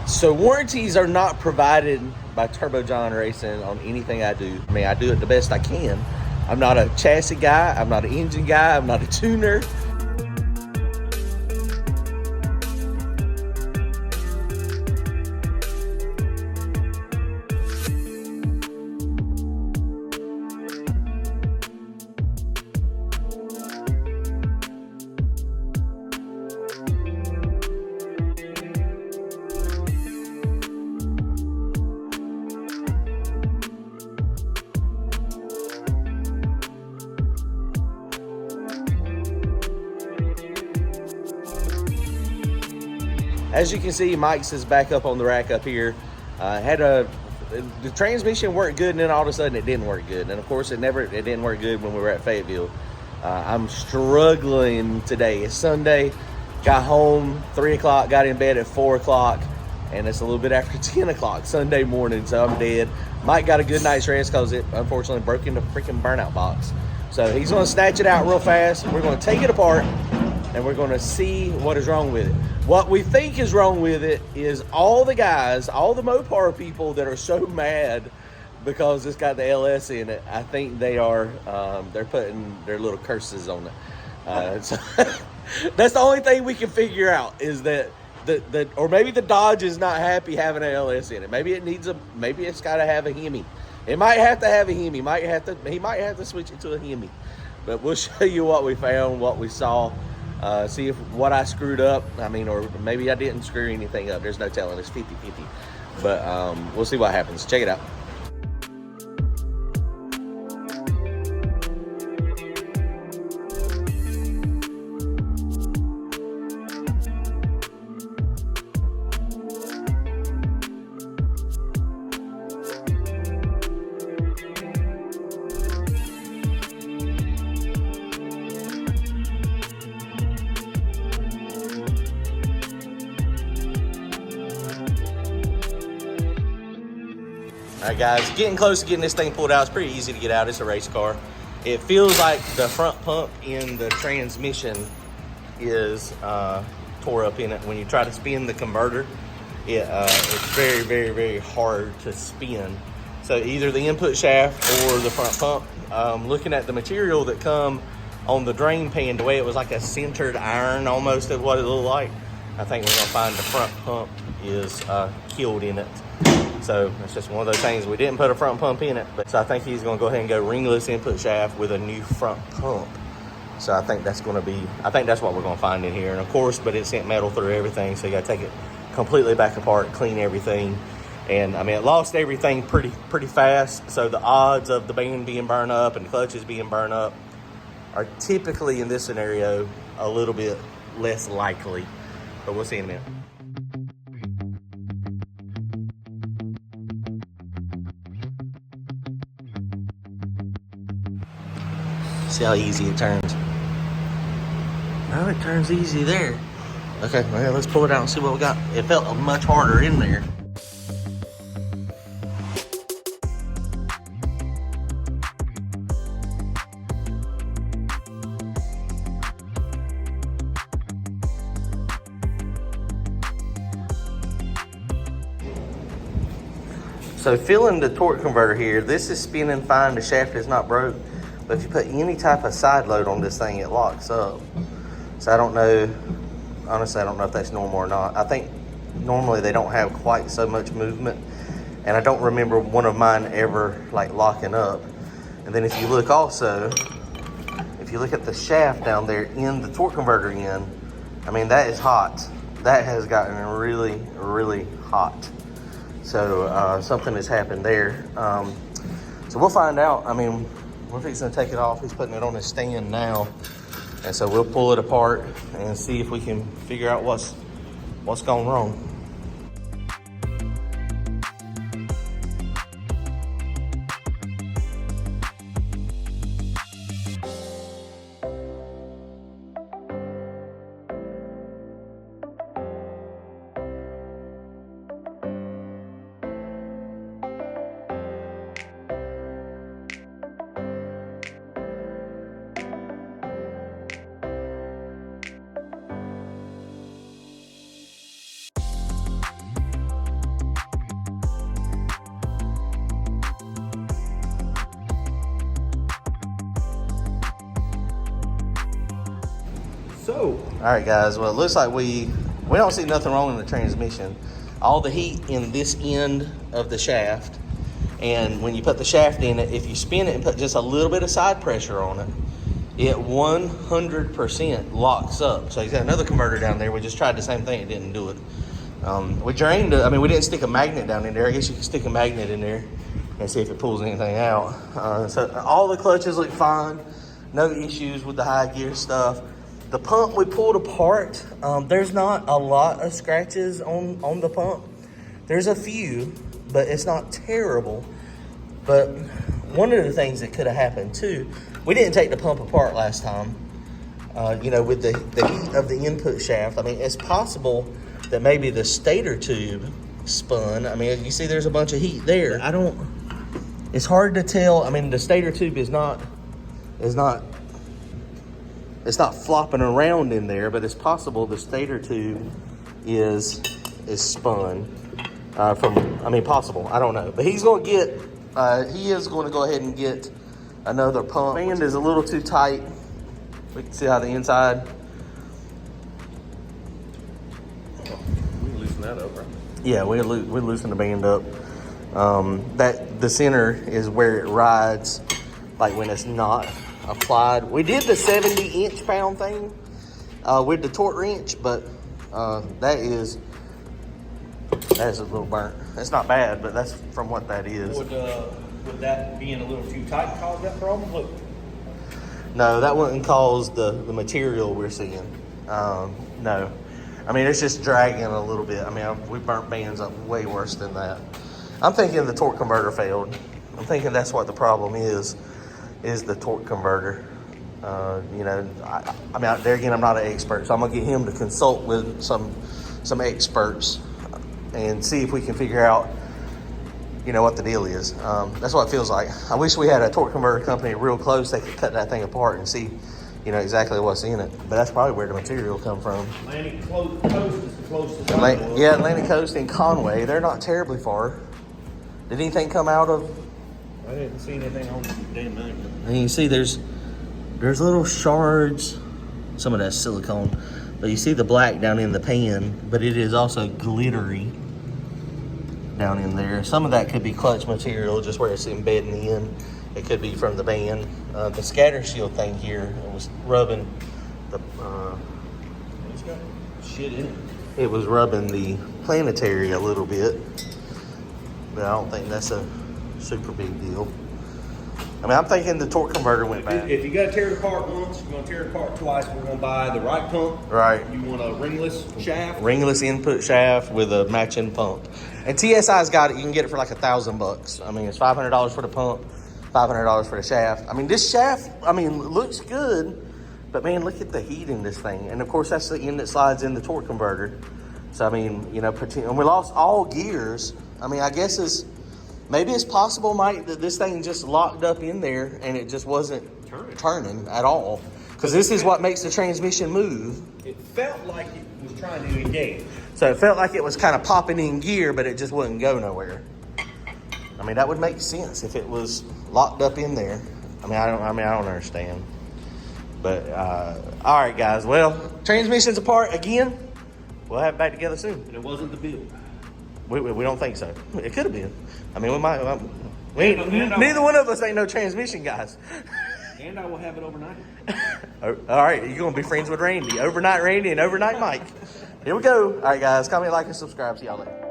So warranties are not provided by Turbo John Racing on anything I do. I mean, I do it the best I can. I'm not a chassis guy. I'm not an engine guy. I'm not a tuner. As you can see, Mike's is back up on the rack up here. The transmission worked good, and then all of a sudden it didn't work good. And of course, it didn't work good when we were at Fayetteville. I'm struggling today. It's Sunday. Got home 3 o'clock. Got in bed at 4 o'clock, and it's a little bit after 10 o'clock Sunday morning. So I'm dead. Mike got a good night's rest because it unfortunately broke into freaking burnout box. So he's going to snatch it out real fast. We're going to take it apart, and we're going to see what is wrong with it. What we think is wrong with it is all the guys, all the Mopar people that are so mad because it's got the LS in it. I think they are, they're putting their little curses on it. So that's the only thing we can figure out is that or maybe the Dodge is not happy having an LS in it. Maybe it's got to have a Hemi. It might have to have a Hemi. He might have to switch it to a Hemi. But we'll show you what we found, what we saw. See if what I screwed up, or maybe I didn't screw anything up. There's no telling. It's 50-50. But we'll see what happens. Check it out. All right, guys, getting close to getting this thing pulled out. It's pretty easy to get out. It's a race car. It feels like the front pump in the transmission is tore up in it. When you try to spin the converter, it's very, very, very hard to spin. So either the input shaft or the front pump. Looking at the material that come on the drain pan, the way it was like a centered iron almost of what it looked like, I think we're gonna find the front pump is killed in it. So it's just one of those things. We didn't put a front pump in it, but so I think he's going to go ahead and go ringless input shaft with a new front pump. So I think that's what we're going to find in here. And of course, but it sent metal through everything, so you got to take it completely back apart, clean everything. And it lost everything pretty fast. So the odds of the band being burned up and the clutches being burned up are typically in this scenario a little bit less likely. But we'll see in a minute. See how easy it turns. Oh, it turns easy there. Okay, well, let's pull it out and see what we got. It felt much harder in there. So feeling the torque converter here, this is spinning fine, the shaft is not broke. But if you put any type of side load on this thing, it locks up. So I don't know, honestly, I don't know if that's normal or not. I think normally they don't have quite so much movement. And I don't remember one of mine ever like locking up. And then if you look also, if you look at the shaft down there in the torque converter end, that is hot. That has gotten really, really hot. So something has happened there. So we'll find out. We're fixing to take it off. He's putting it on his stand now. And so we'll pull it apart and see if we can figure out what's gone wrong. So, all right, guys. Well, it looks like we don't see nothing wrong in the transmission. All the heat in this end of the shaft, and when you put the shaft in it, if you spin it and put just a little bit of side pressure on it, it 100% locks up. So he's got another converter down there. We just tried the same thing. It didn't do it. We drained it. I mean, we didn't stick a magnet down in there. I guess you can stick a magnet in there and see if it pulls anything out. So all the clutches look fine. No issues with the high gear stuff. The pump we pulled apart. There's not a lot of scratches on the pump. There's a few, but it's not terrible. But one of the things that could have happened too, we didn't take the pump apart last time. With the heat of the input shaft, I mean, it's possible that maybe the stator tube spun. I mean, you see there's a bunch of heat there. It's hard to tell. I mean, the stator tube is not flopping around in there, but it's possible the stator tube is spun possible. I don't know. But he is going to go ahead and get another pump. The band is a little too tight. We can see how the inside. we can loosen that up, right? Yeah, we loosen the band up. That the center is where it rides, like when it's not applied. We did the 70 inch-pound thing with the torque wrench, but that is a little burnt. It's not bad, but that's from what that is. Would that being a little too tight cause that problem? Look. No, that wouldn't cause the material we're seeing. No. I mean, it's just dragging a little bit. I mean, we burnt bands up way worse than that. I'm thinking the torque converter failed. I'm thinking that's what the problem is the torque converter. I mean, there again, I'm not an expert, so I'm gonna get him to consult with some experts and see if we can figure out, what the deal is. That's what it feels like. I wish we had a torque converter company real close. They could cut that thing apart and see, exactly what's in it. But that's probably where the material come from. Atlantic Coast is the closest. Yeah, Atlantic Coast and Conway. They're not terribly far. Did anything come out of? I didn't see anything on the damn thing. And you see there's little shards. Some of that's silicone. But you see the black down in the pan, but it is also glittery down in there. Some of that could be clutch material, just where it's embedding in. It could be from the band. The scatter shield thing here, it was rubbing the... It's got shit in it. It was rubbing the planetary a little bit. But I don't think that's a super big deal. I mean, I'm thinking the torque converter went bad. If you got to tear it apart once, you're going to tear it apart twice. We're going to buy the right pump. Right. You want a ringless shaft. Ringless input shaft with a matching pump. And TSI's got it. You can get it for like $1,000. I mean, it's $500 for the pump, $500 for the shaft. I mean, this shaft, looks good. But, man, look at the heat in this thing. And, of course, that's the end that slides in the torque converter. So, I mean, and we lost all gears. I mean, I guess maybe it's possible, Mike, that this thing just locked up in there and it just wasn't turning at all. Because this is what makes the transmission move. It felt like it was trying to engage. So it felt like it was kind of popping in gear, but it just wouldn't go nowhere. I mean, that would make sense if it was locked up in there. I don't understand. But all right, guys. Well, transmission's apart again. We'll have it back together soon. And it wasn't the build. We don't think so. It could have been. I mean, neither one of us ain't no transmission guys. And I will have it overnight. All right, you're going to be friends with Randy. Overnight Randy and overnight Mike. Here we go. All right, guys. Comment, like, and subscribe. See y'all later.